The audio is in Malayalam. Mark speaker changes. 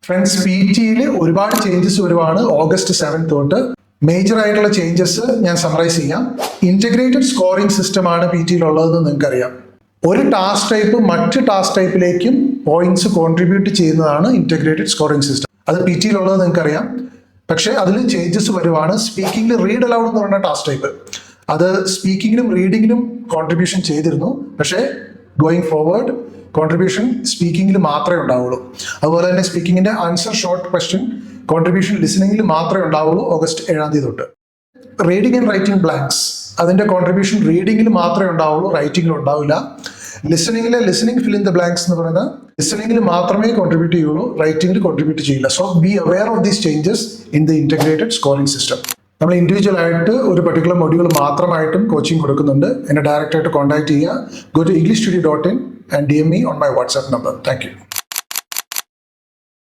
Speaker 1: ഫ്രണ്ട്സ്, പി ടിയിൽ ഒരുപാട് ചേഞ്ചസ് വരുവാണ് ഓഗസ്റ്റ് 7 തൊട്ട്. മേജർ ആയിട്ടുള്ള ചേഞ്ചസ് ഞാൻ സമറൈസ് ചെയ്യാം. ഇന്റഗ്രേറ്റഡ് സ്കോറിംഗ് സിസ്റ്റമാണ് പി ടിയിലുള്ളതെന്ന് നിങ്ങൾക്കറിയാം. ഒരു ടാസ്ക് ടൈപ്പ് മറ്റ് ടാസ്ക് ടൈപ്പിലേക്കും പോയിന്റ്സ് കോൺട്രിബ്യൂട്ട് ചെയ്യുന്നതാണ് ഇന്റഗ്രേറ്റഡ് സ്കോറിംഗ് സിസ്റ്റം. അത് പി ടിയിലുള്ളത് നിങ്ങൾക്കറിയാം. പക്ഷേ അതിൽ ചേഞ്ചസ് വരുവാണ്. സ്പീക്കിംഗിൽ റീഡ് അലൗഡ് എന്ന് പറയുന്ന ടാസ്ക് ടൈപ്പ്, അത് സ്പീക്കിങ്ങിനും റീഡിങ്ങിനും കോൺട്രിബ്യൂഷൻ ചെയ്തിരുന്നു. പക്ഷേ ഗോയിങ് ഫോർവേഡ് കോൺട്രിബ്യൂഷൻ സ്പീക്കിങ്ങിൽ മാത്രമേ ഉണ്ടാവുള്ളൂ. അതുപോലെ തന്നെ സ്പീക്കിങ്ങിന്റെ ആൻസർ ഷോർട്ട് ക്വസ്റ്റ്യൻ കോൺട്രിബ്യൂഷൻ ലിസണിങ്ങിൽ മാത്രമേ ഉണ്ടാവുള്ളൂ ഓഗസ്റ്റ് 7 തൊട്ട്. റീഡിംഗ് ആൻഡ് റൈറ്റിംഗ് ബ്ലാങ്ക്സ്, അതിന്റെ കോൺട്രിബ്യൂഷൻ റീഡിങ്ങിൽ മാത്രമേ ഉണ്ടാവുള്ളൂ, റൈറ്റിംഗിൽ ഉണ്ടാവില്ല. Listening fill in the blanks എന്ന് പറയുന്നത് ലിസണിംഗിൽ മാത്രമേ കോൺട്രിബ്യൂട്ട് ചെയ്യുള്ളൂ, റൈറ്റിംഗിൽ കോൺട്രിബ്യൂട്ട് ചെയ്യില്ല. So be aware of these changes in the integrated scoring system. നമ്മൾ ഇൻഡിവിജ്വൽ ആയിട്ട് ഒരു പർട്ടിക്കുലർ മൊഡ്യൂൾ മാത്രമായിട്ടും കോച്ചിങ് കൊടുക്കുന്നുണ്ട്. എന്നെ ഡയറക്റ്റ് ആയിട്ട് കോൺടാക്ട് ചെയ്യുക. Go to englishstudio.in and DM me on my WhatsApp number. Thank you.